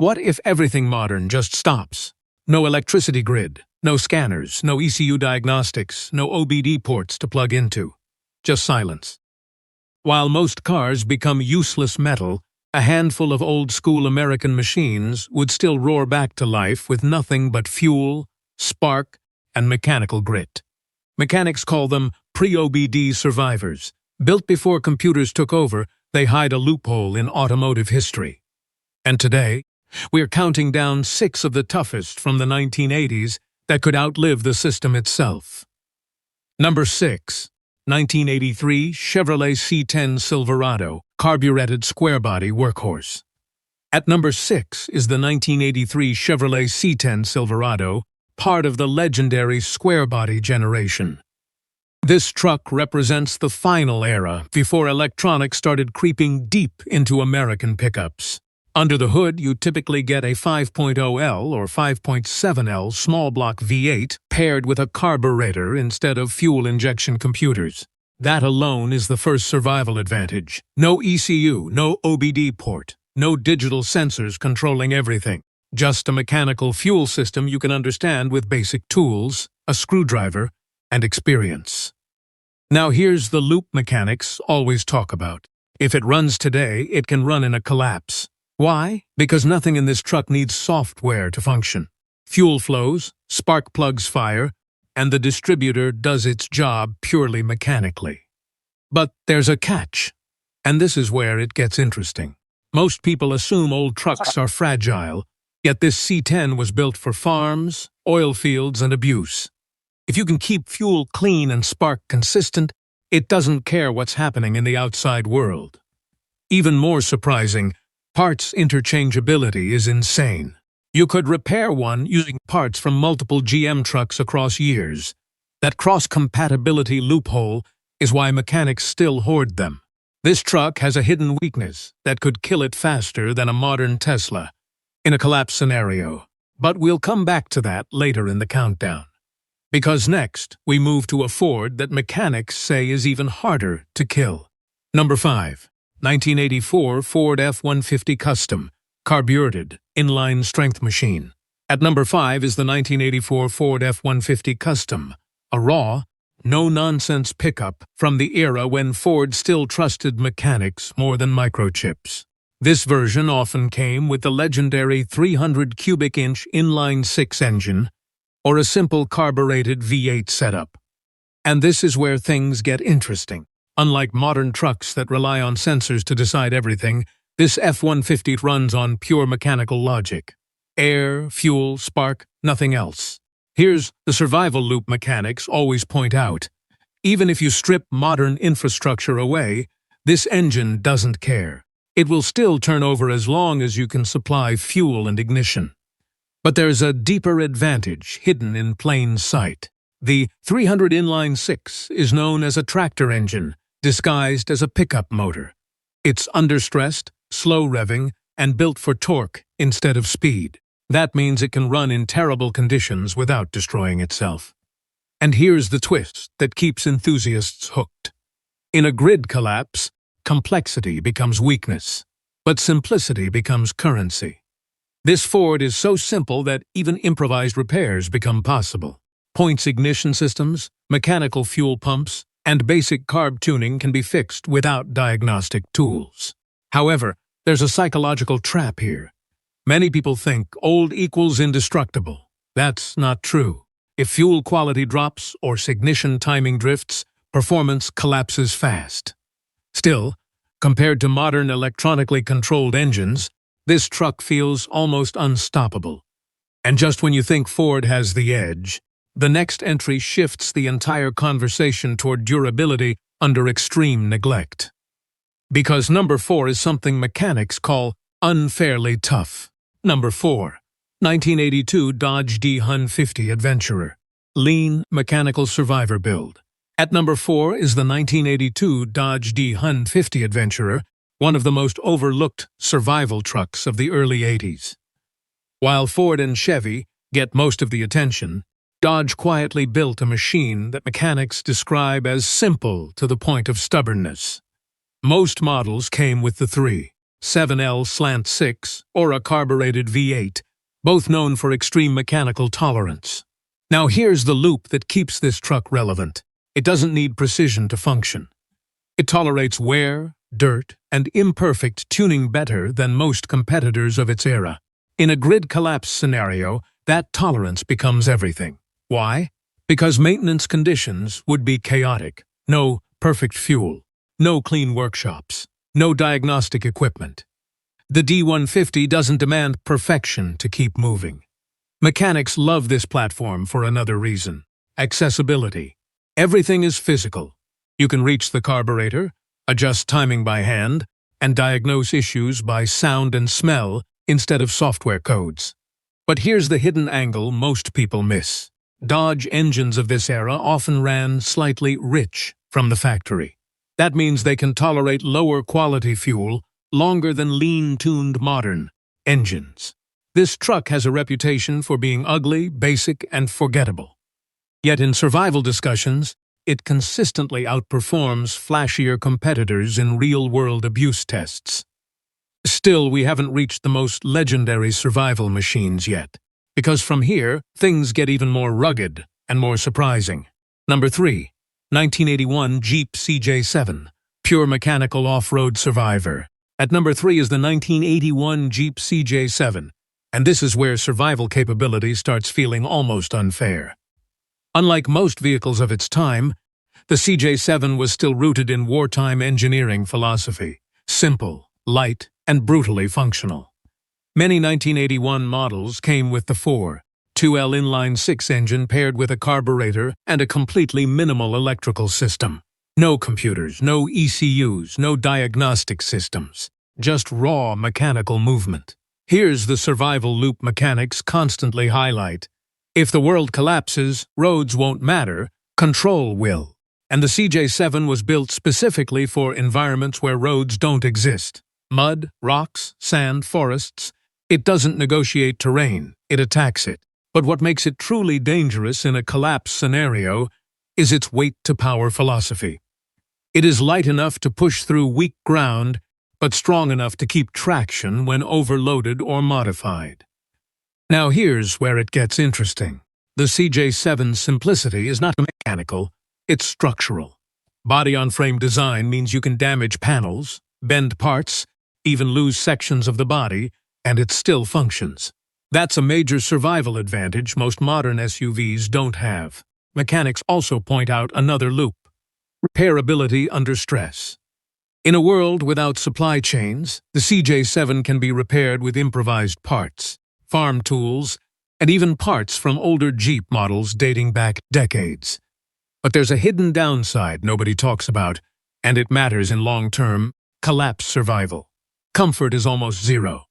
What if everything modern just stops? No electricity grid, no scanners, no ECU diagnostics, no OBD ports to plug into. Just silence. While most cars become useless metal, a handful of old-school American machines would still roar back to life with nothing but fuel, spark, and mechanical grit. Mechanics call them pre-OBD survivors. Built before computers took over, they hide a loophole in automotive history. And today, we're counting down 6 of the toughest from the 1980s that could outlive the system itself. Number 6. 1983 Chevrolet C10 Silverado, carbureted square-body workhorse. At number 6 is the 1983 Chevrolet C10 Silverado, part of the legendary square-body generation. This truck represents the final era before electronics started creeping deep into American pickups. Under the hood, you typically get a 5.0L or 5.7L small block V8 paired with a carburetor instead of fuel injection computers. That alone is the first survival advantage. No ECU, no OBD port, no digital sensors controlling everything. Just a mechanical fuel system you can understand with basic tools, a screwdriver, and experience. Now here's the loop mechanics always talk about. If it runs today, it can run in a collapse. Why? Because nothing in this truck needs software to function. Fuel flows, spark plugs fire, and the distributor does its job purely mechanically. But there's a catch, and this is where it gets interesting. Most people assume old trucks are fragile, yet this C10 was built for farms, oil fields, and abuse. If you can keep fuel clean and spark consistent, it doesn't care what's happening in the outside world. Even more surprising, parts interchangeability is insane. You could repair one using parts from multiple GM trucks across years. That cross-compatibility loophole is why mechanics still hoard them. This truck has a hidden weakness that could kill it faster than a modern Tesla in a collapse scenario. But we'll come back to that later in the countdown. Because next, we move to a Ford that mechanics say is even harder to kill. Number 5. 1984 Ford F-150 Custom, carbureted, inline strength machine. At number 5 is the 1984 Ford F-150 Custom, a raw, no-nonsense pickup from the era when Ford still trusted mechanics more than microchips. This version often came with the legendary 300 cubic inch inline-six engine or a simple carbureted V8 setup. And this is where things get interesting. Unlike modern trucks that rely on sensors to decide everything, this F-150 runs on pure mechanical logic. Air, fuel, spark, nothing else. Here's the survival loop mechanics always point out. Even if you strip modern infrastructure away, this engine doesn't care. It will still turn over as long as you can supply fuel and ignition. But there's a deeper advantage hidden in plain sight. The 300 inline-six is known as a tractor engine, disguised as a pickup motor. It's understressed, slow-revving, and built for torque instead of speed. That means it can run in terrible conditions without destroying itself. And here's the twist that keeps enthusiasts hooked. In a grid collapse, complexity becomes weakness, but simplicity becomes currency. This Ford is so simple that even improvised repairs become possible. Points ignition systems, mechanical fuel pumps, and basic carb tuning can be fixed without diagnostic tools. However, there's a psychological trap here. Many people think old equals indestructible. That's not true. If fuel quality drops or ignition timing drifts, performance collapses fast. Still, compared to modern electronically controlled engines, this truck feels almost unstoppable. And just when you think Ford has the edge, the next entry shifts the entire conversation toward durability under extreme neglect. Because number 4 is something mechanics call unfairly tough. Number 4. 1982 Dodge D150 Adventurer, lean mechanical survivor build. At number 4 is the 1982 Dodge D150 Adventurer, one of the most overlooked survival trucks of the early 80s. While Ford and Chevy get most of the attention, Dodge quietly built a machine that mechanics describe as simple to the point of stubbornness. Most models came with the 3. 7L/6, or a carbureted V8, both known for extreme mechanical tolerance. Now here's the loop that keeps this truck relevant. It doesn't need precision to function. It tolerates wear, dirt, and imperfect tuning better than most competitors of its era. In a grid collapse scenario, that tolerance becomes everything. Why? Because maintenance conditions would be chaotic. No perfect fuel, no clean workshops, no diagnostic equipment. The D150 doesn't demand perfection to keep moving. Mechanics love this platform for another reason: accessibility. Everything is physical. You can reach the carburetor, adjust timing by hand, and diagnose issues by sound and smell instead of software codes. But here's the hidden angle most people miss. Dodge engines of this era often ran slightly rich from the factory. That means they can tolerate lower quality fuel longer than lean-tuned modern engines. This truck has a reputation for being ugly, basic, and forgettable. Yet in survival discussions, it consistently outperforms flashier competitors in real-world abuse tests. Still, we haven't reached the most legendary survival machines yet, because from here, things get even more rugged and more surprising. Number 3. 1981 Jeep CJ7, pure mechanical off-road survivor. At number 3 is the 1981 Jeep CJ7, and this is where survival capability starts feeling almost unfair. Unlike most vehicles of its time, the CJ7 was still rooted in wartime engineering philosophy: simple, light, and brutally functional. Many 1981 models came with the 4.2L inline-6 engine paired with a carburetor and a completely minimal electrical system. No computers, no ECUs, no diagnostic systems, just raw mechanical movement. Here's the survival loop mechanics constantly highlight: if the world collapses, roads won't matter, control will. And the CJ7 was built specifically for environments where roads don't exist. Mud, rocks, sand, forests. It doesn't negotiate terrain, it attacks it. But what makes it truly dangerous in a collapse scenario is its weight-to-power philosophy. It is light enough to push through weak ground, but strong enough to keep traction when overloaded or modified. Now here's where it gets interesting. The CJ7's simplicity is not mechanical, it's structural. Body-on-frame design means you can damage panels, bend parts, even lose sections of the body, and it still functions. That's a major survival advantage most modern SUVs don't have. Mechanics also point out another loop: repairability under stress. In a world without supply chains, the CJ7 can be repaired with improvised parts, farm tools, and even parts from older Jeep models dating back decades. But there's a hidden downside nobody talks about, and it matters in long-term collapse survival. Comfort is almost zero.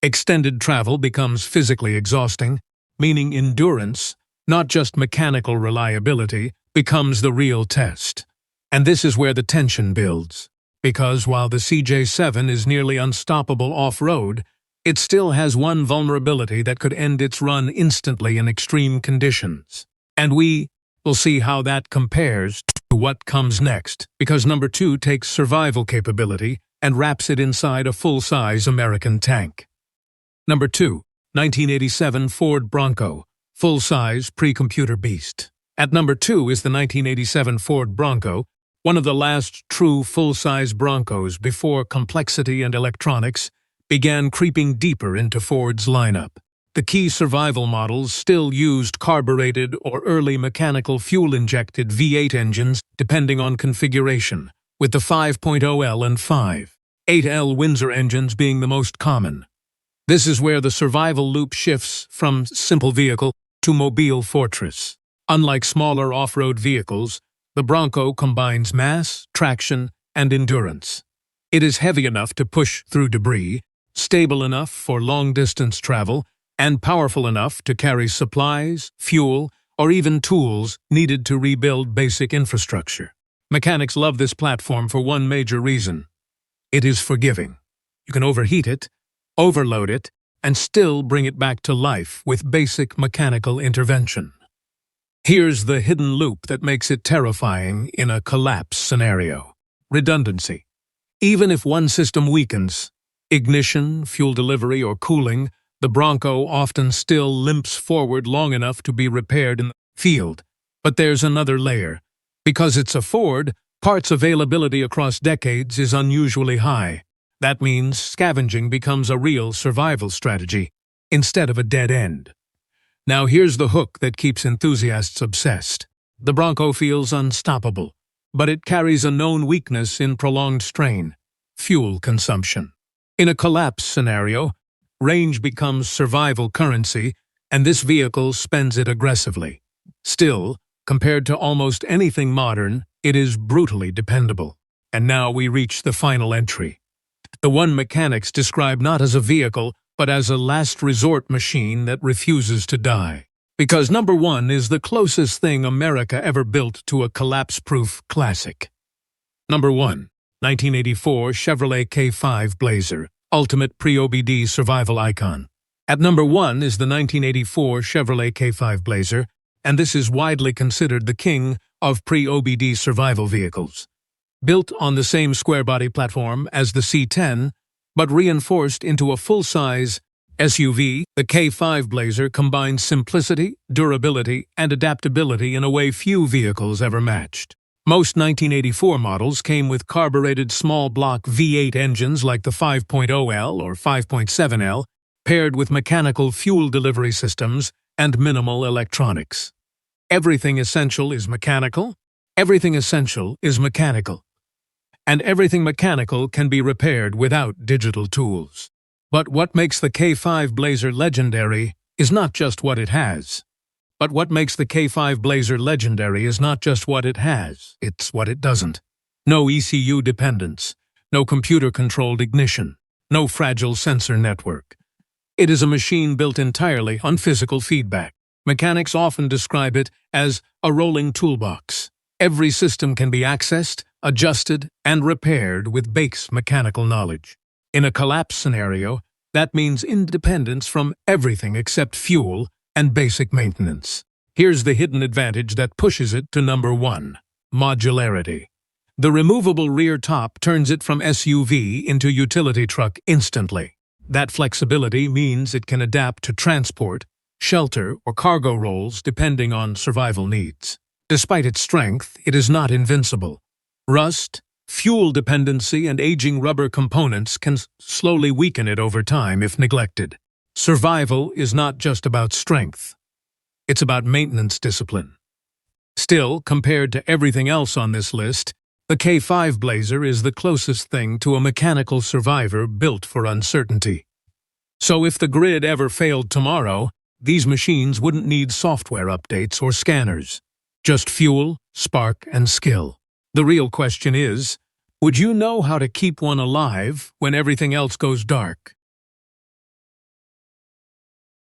Extended travel becomes physically exhausting, meaning endurance, not just mechanical reliability, becomes the real test. And this is where the tension builds, because while the CJ7 is nearly unstoppable off-road, it still has one vulnerability that could end its run instantly in extreme conditions. And we will see how that compares to what comes next, because number 2 takes survival capability and wraps it inside a full-size American tank. Number 2, 1987 Ford Bronco, full-size pre-computer beast. At number 2 is the 1987 Ford Bronco, one of the last true full-size Broncos before complexity and electronics began creeping deeper into Ford's lineup. The key survival models still used carbureted or early mechanical fuel-injected V8 engines depending on configuration, with the 5.0L and 5.8L Windsor engines being the most common. This is where the survival loop shifts from simple vehicle to mobile fortress. Unlike smaller off-road vehicles, the Bronco combines mass, traction, and endurance. It is heavy enough to push through debris, stable enough for long-distance travel, and powerful enough to carry supplies, fuel, or even tools needed to rebuild basic infrastructure. Mechanics love this platform for one major reason: it is forgiving. You can overheat it, overload it, and still bring it back to life with basic mechanical intervention. Here's the hidden loop that makes it terrifying in a collapse scenario: redundancy. Even if one system weakens, Ignition, fuel delivery, or cooling, the Bronco often still limps forward long enough to be repaired in the field. But there's another layer. Because it's a Ford, parts availability across decades is unusually high. That means scavenging becomes a real survival strategy, instead of a dead end. Now here's the hook that keeps enthusiasts obsessed. The Bronco feels unstoppable, but it carries a known weakness in prolonged strain: fuel consumption. In a collapse scenario, range becomes survival currency, and this vehicle spends it aggressively. Still, compared to almost anything modern, it is brutally dependable. And now we reach the final entry. The one mechanics describe not as a vehicle, but as a last resort machine that refuses to die. Because number one is the closest thing America ever built to a collapse-proof classic. Number 1. 1984 Chevrolet K5 Blazer, ultimate pre-OBD survival icon. At number 1 is the 1984 Chevrolet K5 Blazer, and this is widely considered the king of pre-OBD survival vehicles. Built on the same square-body platform as the C10, but reinforced into a full-size SUV, the K5 Blazer combines simplicity, durability, and adaptability in a way few vehicles ever matched. Most 1984 models came with carbureted small-block V8 engines like the 5.0L or 5.7L, paired with mechanical fuel delivery systems and minimal electronics. Everything essential is mechanical. Everything essential is mechanical. And everything mechanical can be repaired without digital tools. But what makes the K5 Blazer legendary is not just what it has. But what makes the K5 Blazer legendary is not just what it has, it's what it doesn't. No ECU dependence, no computer-controlled ignition, no fragile sensor network. It is a machine built entirely on physical feedback. Mechanics often describe it as a rolling toolbox. Every system can be accessed, adjusted, and repaired with base mechanical knowledge. In a collapse scenario, that means independence from everything except fuel and basic maintenance. Here's the hidden advantage that pushes it to number 1: modularity. The removable rear top turns it from SUV into utility truck instantly. That flexibility means it can adapt to transport, shelter, or cargo roles depending on survival needs. Despite its strength, it is not invincible. Rust, fuel dependency, and aging rubber components can slowly weaken it over time if neglected. Survival is not just about strength. It's about maintenance discipline. Still, compared to everything else on this list, the K5 Blazer is the closest thing to a mechanical survivor built for uncertainty. So if the grid ever failed tomorrow, these machines wouldn't need software updates or scanners. Just fuel, spark, and skill. The real question is, would you know how to keep one alive when everything else goes dark?